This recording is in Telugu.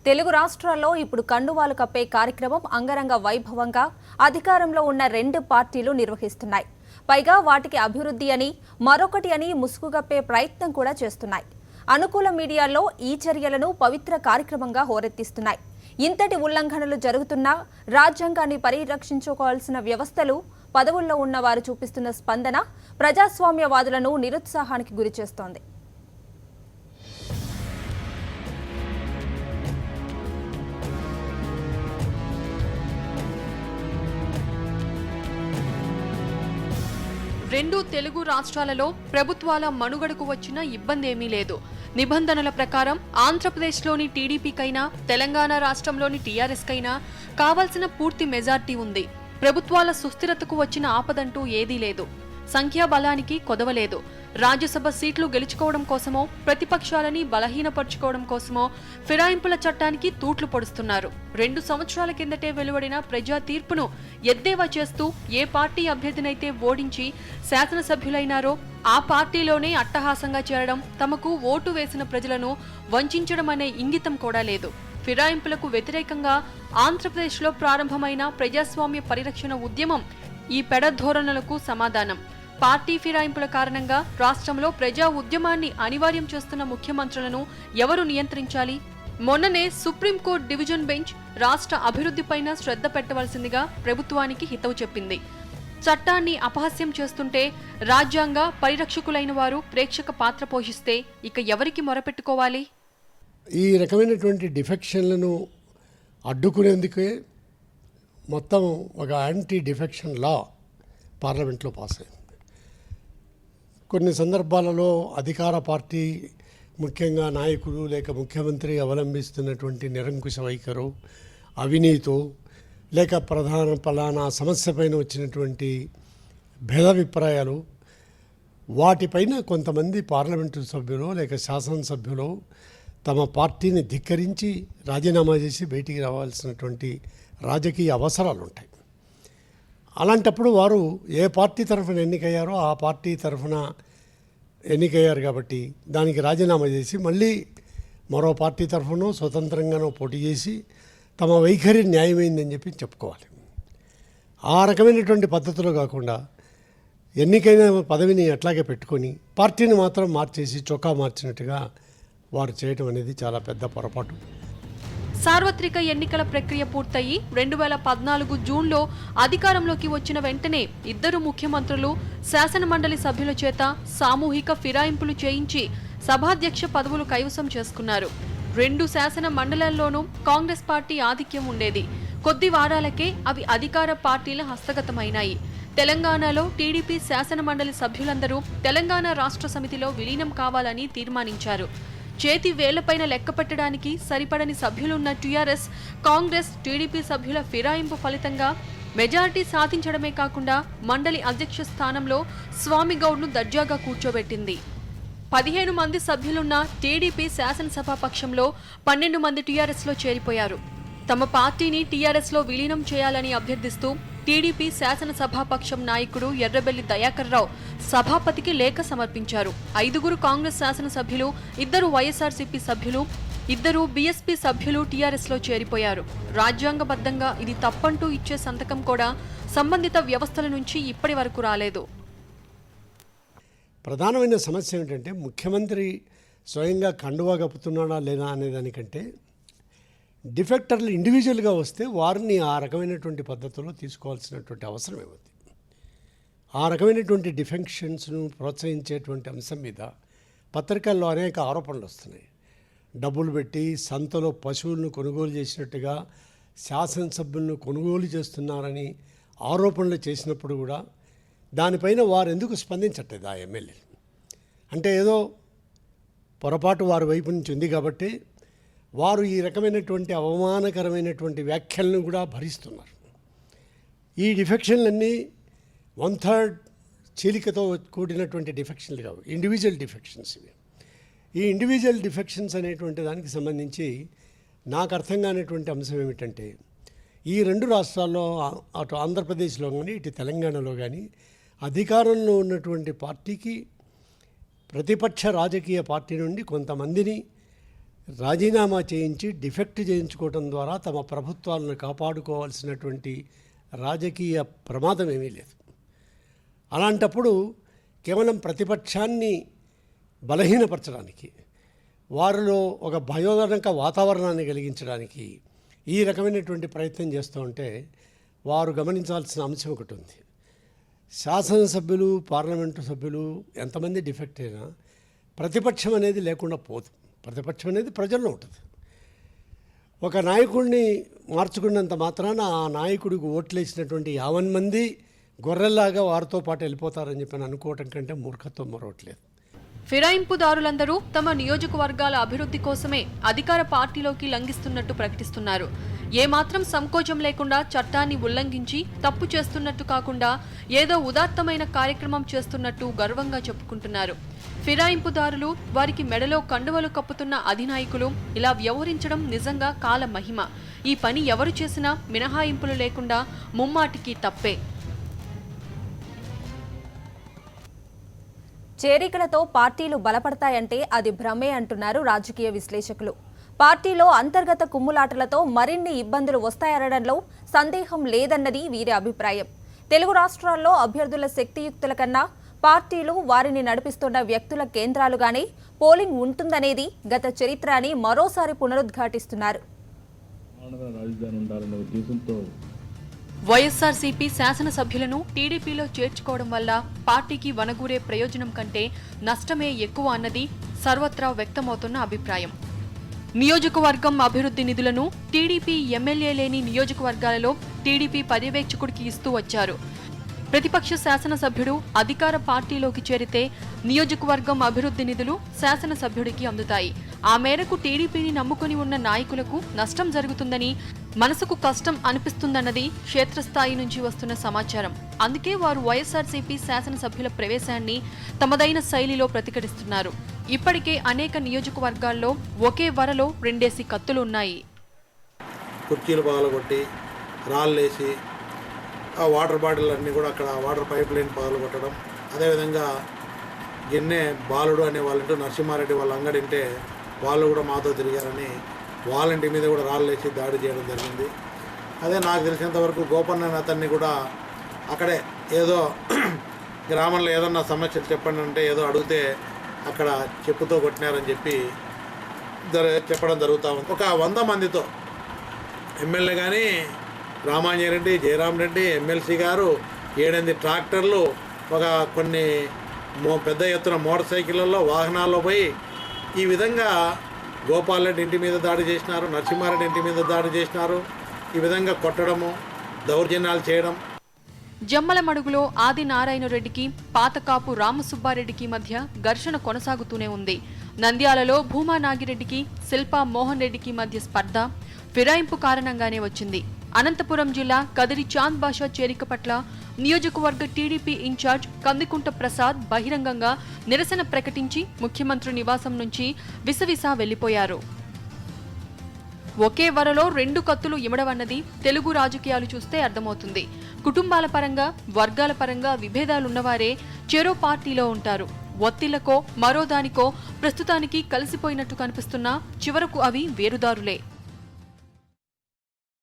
తెలుగు రాష్ట్రాల్లో ఇప్పుడు కండువాలు కప్పే కార్యక్రమం అంగరంగ వైభవంగా అధికారంలో ఉన్న రెండు పార్టీలు నిర్వహిస్తున్నాయి. పైగా వాటికి అభివృద్ధి అని మరొకటి అని ముసుగుగప్పే ప్రయత్నం కూడా చేస్తున్నాయి. అనుకూల మీడియాలో ఈ చర్యలను పవిత్ర కార్యక్రమంగా హోరెత్తిస్తున్నాయి. ఇంతటి ఉల్లంఘనలు జరుగుతున్నా రాజ్యాంగాన్ని పరిరక్షించుకోవాల్సిన వ్యవస్థలు, పదవుల్లో ఉన్న వారు చూపిస్తున్న స్పందన ప్రజాస్వామ్యవాదులను నిరుత్సాహానికి గురిచేస్తోంది. రెండు తెలుగు రాష్ట్రాలలో ప్రభుత్వాల మనుగడకు వచ్చిన ఇబ్బంది ఏమీ లేదు. నిబంధనల ప్రకారం ఆంధ్రప్రదేశ్లోని టీడీపీకైనా తెలంగాణ రాష్ట్రంలోని టీఆర్ఎస్కైనా కావాల్సిన పూర్తి మెజార్టీ ఉంది. ప్రభుత్వాల సుస్థిరతకు వచ్చిన ఆపదంటూ ఏదీ లేదు. సంఖ్యాబలానికి కొదవలేదు. రాజ్యసభ సీట్లు గెలుచుకోవడం కోసమో, ప్రతిపక్షాలని బలహీనపరుచుకోవడం కోసమో ఫిరాయింపుల చట్టానికి తూట్లు పొడుస్తున్నారు. 2 సంవత్సరాల కిందటే వెలువడిన ప్రజా తీర్పును ఎద్దేవా చేస్తూ ఏ పార్టీ అభ్యర్థినైతే ఓడించి శాసనసభ్యులైనారో ఆ పార్టీలోనే అట్టహాసంగా చేరడం, తమకు ఓటు వేసిన ప్రజలను వంచడం అనే ఇంగితం కూడా లేదు. ఫిరాయింపులకు వ్యతిరేకంగా ఆంధ్రప్రదేశ్లో ప్రారంభమైన ప్రజాస్వామ్య పరిరక్షణ ఉద్యమం ఈ పెడధోరణులకు సమాధానం. పార్టీ ఫిరాయింపుల కారణంగా రాష్ట్రంలో ప్రజా ఉద్యమాన్ని అనివార్యం చేస్తున్న ముఖ్యమంత్రులను ఎవరు నియంత్రించాలి? మొన్ననే సుప్రీంకోర్టు డివిజన్ బెంచ్ రాష్ట్ర అభివృద్ధిపైన శ్రద్ధ పెట్టవలసిందిగా ప్రభుత్వానికి హితవు చెప్పింది. చట్టాన్ని అపహాస్యం చేస్తుంటే రాజ్యాంగ పరిరక్షకులైన వారు ప్రేక్షక పాత్ర పోషిస్తే ఇక ఎవరికి మొరపెట్టుకోవాలి? ఈ రకమైనటువంటి డిఫెక్షన్లను అడ్డుకునేందుకే మొత్తం ఒక యాంటీ డిఫెక్షన్ లా పార్లమెంట్లో పాస్ అయింది. కొన్ని సందర్భాలలో అధికార పార్టీ, ముఖ్యంగా నాయకులు లేక ముఖ్యమంత్రి అవలంబిస్తున్నటువంటి నిరంకుశ వైఖరు, అవినీతో లేక పలానా సమస్య పైన వచ్చినటువంటి భేదాభిప్రాయాలు, వాటిపైన కొంతమంది పార్లమెంటు సభ్యులు లేక శాసనసభ్యులు తమ పార్టీని ధిక్కరించి రాజీనామా చేసి బయటికి రావాల్సినటువంటి రాజకీయ అవసరాలు ఉంటాయి. అలాంటప్పుడు వారు ఏ పార్టీ తరఫున ఎన్నికయ్యారో ఆ పార్టీ తరఫున ఎన్నికయ్యారు కాబట్టి దానికి రాజీనామా చేసి మళ్ళీ మరో పార్టీ తరఫునో స్వతంత్రంగానో పోటీ చేసి తమ వైఖరి న్యాయమైందని చెప్పి చెప్పుకోవాలి. ఆ రకమైనటువంటి పద్ధతిలో కాకుండా ఎన్నికైన పదవిని అట్లాగే పెట్టుకొని పార్టీని మాత్రం మార్చేసి చొక్కా మార్చినట్టుగా వారు చేయటం అనేది చాలా పెద్ద పొరపాటు. సార్వత్రిక ఎన్నికల ప్రక్రియ పూర్తయి 2014 జూన్లో అధికారంలోకి వచ్చిన వెంటనే ఇద్దరు ముఖ్యమంత్రులు శాసనమండలి సభ్యుల చేత సామూహిక ఫిరాయింపులు చేయించి సభాధ్యక్ష పదవులు కైవసం చేసుకున్నారు. 2 శాసన మండలాల్లోనూ కాంగ్రెస్ పార్టీ ఆధిక్యం ఉండేది. కొద్ది వారాలకే అవి అధికార పార్టీల హస్తగతమైనాయి. తెలంగాణలో టీడీపీ శాసనమండలి సభ్యులందరూ తెలంగాణ రాష్ట్ర సమితిలో విలీనం కావాలని తీర్మానించారు. చేతి వేళ్లపైన లెక్క పెట్టడానికి సరిపడని సభ్యులున్న టీఆర్ఎస్, కాంగ్రెస్, టీడీపీ సభ్యుల ఫిరాయింపు ఫలితంగా మెజారిటీ సాధించడమే కాకుండా మండలి అధ్యక్ష స్థానంలో స్వామిగౌడ్ను దర్జాగా కూర్చోబెట్టింది. 15 మంది సభ్యులున్న టీడీపీ శాసనసభా పక్షంలో 12 మంది టీఆర్ఎస్లో చేరిపోయారు. తమ పార్టీని టీఆర్ఎస్లో విలీనం చేయాలని అభ్యర్థిస్తూ టీడీపీ శాసనసభాపక్షం నాయకుడు ఎర్రబెల్లి దయాకర్ రావు సభాపతికి లేఖ సమర్పించారు. 5 కాంగ్రెస్ శాసనసభ్యులు, 2 వైఎస్ఆర్సీపీ సభ్యులు, 2 బీఎస్పీ సభ్యులు టీఆర్ఎస్లో చేరిపోయారు. రాజ్యాంగబద్ధంగా ఇది తప్పంటూ ఇచ్చే సంతకం కూడా సంబంధిత వ్యవస్థల నుంచి ఇప్పటి వరకు రాలేదు. ప్రధానమైన సమస్య ఏమిటంటే ముఖ్యమంత్రి స్వయంగా కండువా కప్పుతున్నాడా లేదా అనే దానికంటే డిఫెక్టర్లు ఇండివిజువల్గా వస్తే వారిని ఆ రకమైనటువంటి పద్ధతిలో తీసుకోవాల్సినటువంటి అవసరం ఏముంది. ఆ రకమైనటువంటి డిఫెక్షన్స్ను ప్రోత్సహించేటువంటి అంశం మీద పత్రికల్లో అనేక ఆరోపణలు వస్తున్నాయి. డబ్బులు పెట్టి సంతలో పశువులను కొనుగోలు చేసినట్టుగా శాసనసభ్యులను కొనుగోలు చేస్తున్నారని ఆరోపణలు చేసినప్పుడు కూడా దానిపైన వారు ఎందుకు స్పందించట్లేదు? ఆ ఎమ్మెల్యేలు అంటే ఏదో పొరపాటు వారి వైపు నుంచి ఉంది కాబట్టి వారు ఈ రకమైనటువంటి అవమానకరమైనటువంటి వ్యాఖ్యలను కూడా భరిస్తున్నారు. ఈ డిఫెక్షన్లన్నీ 1/3 చీలికతో కూడినటువంటి డిఫెక్షన్లు కావు, ఇండివిజువల్ డిఫెక్షన్స్ ఇవి. ఈ ఇండివిజువల్ డిఫెక్షన్స్ అనేటువంటి దానికి సంబంధించి నాకు అర్థం కానిటువంటి అంశం ఏమిటంటే ఈ 2 రాష్ట్రాల్లో, అటు ఆంధ్రప్రదేశ్లో కానీ ఇటు తెలంగాణలో కానీ అధికారంలో ఉన్నటువంటి పార్టీకి ప్రతిపక్ష రాజకీయ పార్టీ నుండి కొంతమందిని రాజీనామా చేయించి డిఫెక్ట్ చేయించుకోవడం ద్వారా తమ ప్రభుత్వాలను కాపాడుకోవాల్సినటువంటి రాజకీయ ప్రమాదం ఏమీ లేదు. అలాంటప్పుడు కేవలం ప్రతిపక్షాన్ని బలహీనపరచడానికి, వారిలో ఒక భయోదనక వాతావరణాన్ని కలిగించడానికి ఈ రకమైనటువంటి ప్రయత్నం చేస్తూ ఉంటే వారు గమనించాల్సిన అంశం ఒకటి ఉంది. శాసనసభ్యులు, పార్లమెంటు సభ్యులు ఎంతమంది డిఫెక్ట్ అయినా ప్రతిపక్షం అనేది లేకుండా పోదు. ప్రతిపక్షం అనేది ప్రజల్లో ఉంటుంది. ఒక నాయకుడిని మార్చుకున్నంత మాత్రాన ఆ నాయకుడికి ఓట్లేసినటువంటి 50 మంది గొర్రెల్లాగా వారితో పాటు వెళ్ళిపోతారని చెప్పి అనుకోవటం కంటే మూర్ఖత్వం మరొకట్లేదు. ఫిరాయింపుదారులందరూ తమ నియోజకవర్గాల అభివృద్ధి కోసమే అధికార పార్టీలోకి లంఘిస్తున్నట్టు ప్రకటిస్తున్నారు. ఏమాత్రం సంకోచం లేకుండా చట్టాన్ని ఉల్లంఘించి తప్పు చేస్తున్నట్టు కాకుండా ఏదో ఉదాత్తమైన కార్యక్రమం చేస్తున్నట్టు గర్వంగా చెప్పుకుంటున్నారు. ఫిరాయింపుదారులు, వారికి మెడలో కండువలు కప్పుతున్న అధినాయకులు ఇలా వ్యవహరించడం నిజంగా కాల మహిమ. ఈ పని ఎవరు చేసినా మినహాయింపులు లేకుండా ముమ్మాటికి తప్పే. చేరికలతో పార్టీలు బలపడతాయంటే అది భ్రమే అంటున్నారు రాజకీయ విశ్లేషకులు. పార్టీలో అంతర్గత కుమ్ములాటలతో మరిన్ని ఇబ్బందులు వస్తాయనడంలో సందేహం లేదన్నది వీరి అభిప్రాయం. తెలుగు రాష్ట్రాల్లో అభ్యర్థుల శక్తియుక్తుల కన్నా పార్టీలు వారిని నడిపిస్తున్న వ్యక్తుల కేంద్రాలుగానే పోలింగ్ ఉంటుందనేది గత చరిత్ర అని మరోసారి పునరుద్ఘాటిస్తున్నారు. వైఎస్ఆర్సీపీ శాసనసభ్యులను టీడీపీలో చేర్చుకోవడం వల్ల పార్టీకి వనగూరే ప్రయోజనం కంటే నష్టమే ఎక్కువ అన్నది సర్వత్రా వ్యక్తమవుతున్న అభిప్రాయం. నియోజకవర్గం అభివృద్ధి నిధులను టీడీపీ ఎమ్మెల్యే లేని నియోజకవర్గాలలో టీడీపీ పర్యవేక్షకుడికి ఇస్తూ వచ్చారు. ప్రతిపక్ష శాసనసభ్యుడు అధికార పార్టీలోకి చేరితే నియోజకవర్గం అభివృద్ధి నిధులు శాసనసభ్యుడికి అందుతాయి. ఆ మేరకు టీడీపీని నమ్ముకుని ఉన్న నాయకులకు నష్టం జరుగుతుందని, మనసుకు కష్టం అనిపిస్తుందన్నది క్షేత్రస్థాయి నుంచి వస్తున్న సమాచారం. అందుకే వారు వైఎస్ఆర్సీపీ శాసనసభ్యుల ప్రవేశాన్ని తమదైన శైలిలో ప్రతిఘటిస్తున్నారు. ఇప్పటికే అనేక నియోజకవర్గాల్లో ఒకే వరలో 2 కత్తులు ఉన్నాయి. కుర్చీలు పగలగొట్టి రాళ్ళేసి ఆ వాటర్ బాటిల్ అన్నీ కూడా అక్కడ వాటర్ పైప్ లైన్ పగలగొట్టడం, అదేవిధంగా గిన్నె బాలుడు అనే వాళ్ళంటూ నరసింహారెడ్డి వాళ్ళ అంగడింటే వాళ్ళు కూడా మాతో తిరిగారని వాళ్ళంటి మీద కూడా రాళ్ళేసి దాడి చేయడం జరిగింది. అదే నాకు తెలిసినంతవరకు గోపన్న అతన్ని కూడా అక్కడే ఏదో గ్రామంలో ఏదన్నా సమస్యలు చెప్పండి అంటే ఏదో అడిగితే అక్కడ చెప్పుతో కొట్టినారని చెప్పి చెప్పడం జరుగుతూ ఉంది. ఒక 100 మందితో ఎమ్మెల్యే కానీ రామాంజరెడ్డి, జయరాం రెడ్డి, ఎమ్మెల్సీ గారు, 7-8 ట్రాక్టర్లు, ఒక కొన్ని పెద్ద ఎత్తున మోటార్ సైకిళ్ళల్లో వాహనాల్లో పోయి ఈ విధంగా గోపాల్ రెడ్డి ఇంటి మీద దాడి చేసినారు, నరసింహారెడ్డి ఇంటి మీద దాడి చేసినారు. ఈ విధంగా కొట్టడము, దౌర్జన్యాలు చేయడం. జమ్మలమడుగులో ఆది నారాయణ రెడ్డికి, పాతకాపు రామసుబ్బారెడ్డికి మధ్య ఘర్షణ కొనసాగుతూనే ఉంది. నంద్యాలలో భూమా నాగిరెడ్డికి, శిల్పా మోహన్ రెడ్డికి మధ్య స్పర్ధ ఫిరాయింపు కారణంగానే వచ్చింది. అనంతపురం జిల్లా కదిరి చాంద్ బాషా చేరిక పట్ల నియోజకవర్గ టీడీపీ ఇన్ఛార్జ్ కందికుంట ప్రసాద్ బహిరంగంగా నిరసన ప్రకటించి ముఖ్యమంత్రి నివాసం నుంచి విసవిసా వెళ్లిపోయారు. ఒకే వరలో 2 కత్తులు ఇమడవన్నది తెలుగు రాజకీయాలు చూస్తే అర్థమవుతుంది. కుటుంబాల పరంగా, వర్గాల పరంగా విభేదాలున్నవారే చెరో పార్టీలో ఉంటారు. ఒత్తిళ్లకో మరోదానికో ప్రస్తుతానికి కలిసిపోయినట్టు కనిపిస్తున్నా చివరకు అవి వేరుదారులే.